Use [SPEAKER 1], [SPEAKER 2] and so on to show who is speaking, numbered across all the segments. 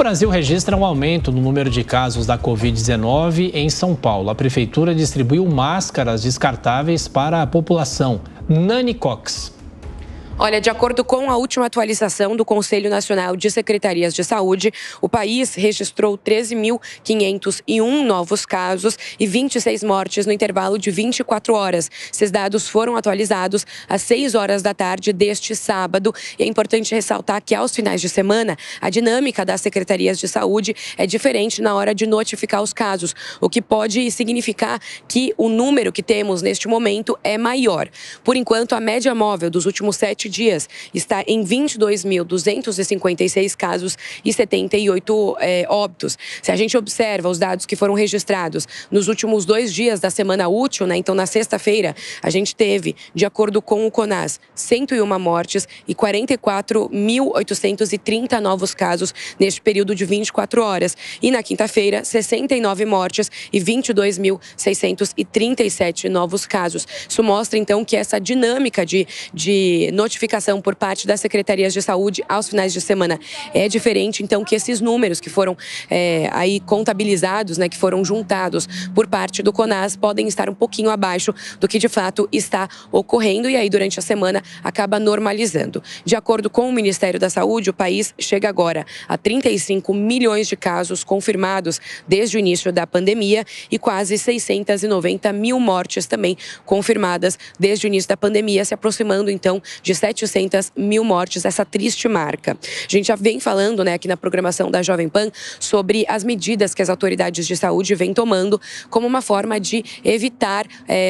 [SPEAKER 1] Brasil registra um aumento no número de casos da Covid-19 em São Paulo. A prefeitura distribuiu máscaras descartáveis para a população. Nani Cox.
[SPEAKER 2] Olha, de acordo com a última atualização do Conselho Nacional de Secretarias de Saúde, o país registrou 13.501 novos casos e 26 mortes no intervalo de 24 horas. Esses dados foram atualizados às 6 horas da tarde deste sábado. E é importante ressaltar que, aos finais de semana, a dinâmica das secretarias de saúde é diferente na hora de notificar os casos, o que pode significar que o número que temos neste momento é maior. Por enquanto, a média móvel dos últimos 7 dias está em 22.256 casos e 78 óbitos. Se a gente observa os dados que foram registrados nos últimos 2 dias da semana útil, né? Então, na sexta-feira, a gente teve, de acordo com o CONAS, 101 mortes e 44.830 novos casos neste período de 24 horas. E na quinta-feira, 69 mortes e 22.637 novos casos. Isso mostra, então, que essa dinâmica de notificação por parte das secretarias de saúde aos finais de semana é diferente, então que esses números que foram aí contabilizados, né, que foram juntados por parte do CONAS, podem estar um pouquinho abaixo do que de fato está ocorrendo e aí durante a semana acaba normalizando. De acordo com o Ministério da Saúde, o país chega agora a 35 milhões de casos confirmados desde o início da pandemia e quase 690 mil mortes também confirmadas desde o início da pandemia, se aproximando então de 700 mil mortes, essa triste marca. A gente já vem falando, né, aqui na programação da Jovem Pan sobre as medidas que as autoridades de saúde vêm tomando como uma forma de evitar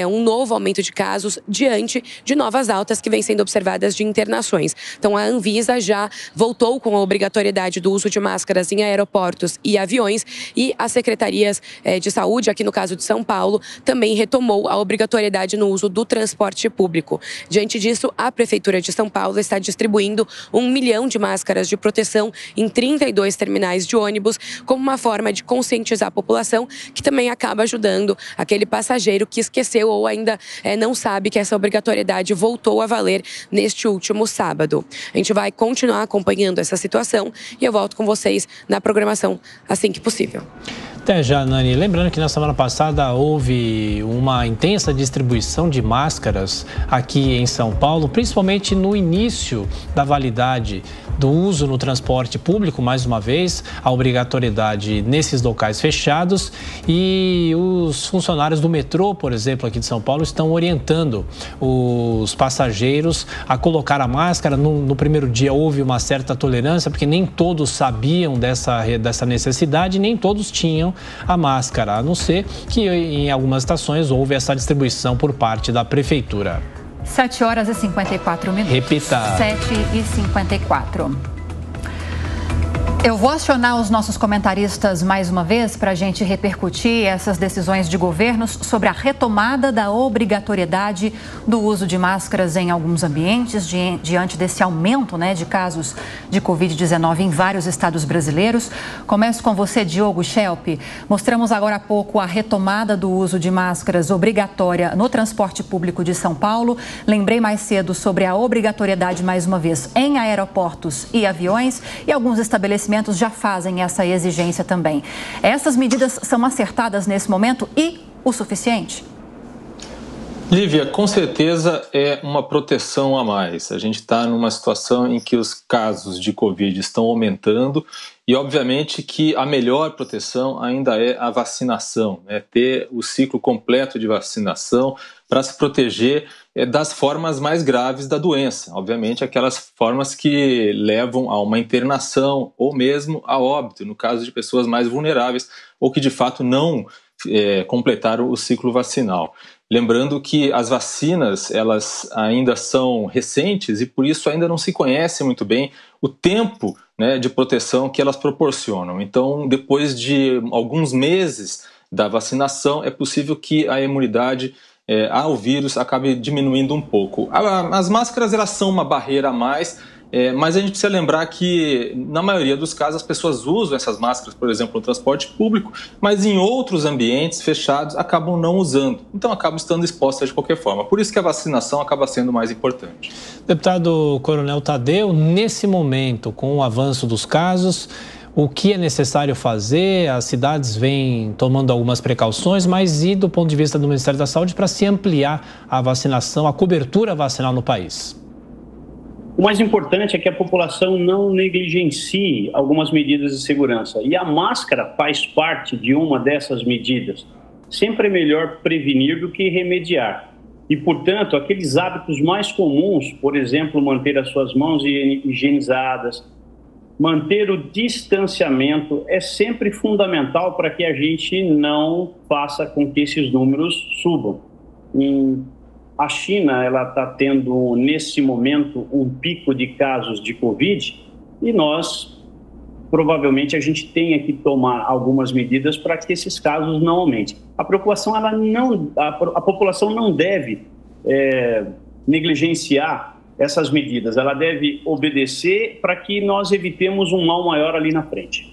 [SPEAKER 2] um novo aumento de casos diante de novas altas que vêm sendo observadas de internações. Então, a Anvisa já voltou com a obrigatoriedade do uso de máscaras em aeroportos e aviões e as secretarias de saúde, aqui no caso de São Paulo, também retomou a obrigatoriedade no uso do transporte público. Diante disso, a Prefeitura de São Paulo está distribuindo 1 milhão de máscaras de proteção em 32 terminais de ônibus, como uma forma de conscientizar a população, que também acaba ajudando aquele passageiro que esqueceu ou ainda não sabe que essa obrigatoriedade voltou a valer neste último sábado. A gente vai continuar acompanhando essa situação e eu volto com vocês na programação assim que possível.
[SPEAKER 1] Até já, Nani. Lembrando que na semana passada houve uma intensa distribuição de máscaras aqui em São Paulo, principalmente no início da validade do uso no transporte público, mais uma vez, a obrigatoriedade nesses locais fechados. E os funcionários do metrô, por exemplo, aqui de São Paulo, estão orientando os passageiros a colocar a máscara. No primeiro dia houve uma certa tolerância, porque nem todos sabiam dessa necessidade, nem todos tinham a máscara, a não ser que em algumas estações houve essa distribuição por parte da prefeitura.
[SPEAKER 3] 7 horas e 54 minutos.
[SPEAKER 1] Repita.
[SPEAKER 3] 7h54. Eu vou acionar os nossos comentaristas mais uma vez para a gente repercutir essas decisões de governos sobre a retomada da obrigatoriedade do uso de máscaras em alguns ambientes, diante desse aumento, né, de casos de Covid-19 em vários estados brasileiros. Começo com você, Diogo Schelp. Mostramos agora há pouco a retomada do uso de máscaras obrigatória no transporte público de São Paulo. Lembrei mais cedo sobre a obrigatoriedade, mais uma vez, em aeroportos e aviões, e alguns estabelecimentos já fazem essa exigência também. Essas medidas são acertadas nesse momento e o suficiente?
[SPEAKER 4] Lívia, com certeza é uma proteção a mais. A gente está numa situação em que os casos de Covid estão aumentando e, obviamente, que a melhor proteção ainda é a vacinação, né? Ter o ciclo completo de vacinação para se proteger das formas mais graves da doença. Obviamente, aquelas formas que levam a uma internação ou mesmo a óbito, no caso de pessoas mais vulneráveis ou que, de fato, não completaram o ciclo vacinal. Lembrando que as vacinas, elas ainda são recentes e por isso ainda não se conhece muito bem o tempo, né, de proteção que elas proporcionam. Então, depois de alguns meses da vacinação, é possível que a imunidade ao vírus acabe diminuindo um pouco. As máscaras, elas são uma barreira a mais, mas a gente precisa lembrar que, na maioria dos casos, as pessoas usam essas máscaras, por exemplo, no transporte público, mas em outros ambientes fechados acabam não usando. Então, acabam estando expostas de qualquer forma. Por isso que a vacinação acaba sendo mais importante.
[SPEAKER 1] Deputado Coronel Tadeu, nesse momento, com o avanço dos casos, o que é necessário fazer? As cidades vêm tomando algumas precauções, mas e do ponto de vista do Ministério da Saúde para se ampliar a vacinação, a cobertura vacinal no país?
[SPEAKER 5] O mais importante é que a população não negligencie algumas medidas de segurança. E a máscara faz parte de uma dessas medidas. Sempre é melhor prevenir do que remediar. E, portanto, aqueles hábitos mais comuns, por exemplo, manter as suas mãos higienizadas, manter o distanciamento, é sempre fundamental para que a gente não faça com que esses números subam. A China está tendo, nesse momento, um pico de casos de Covid e nós, provavelmente, a gente tenha que tomar algumas medidas para que esses casos não aumentem. A população não deve negligenciar essas medidas, ela deve obedecer para que nós evitemos um mal maior ali na frente.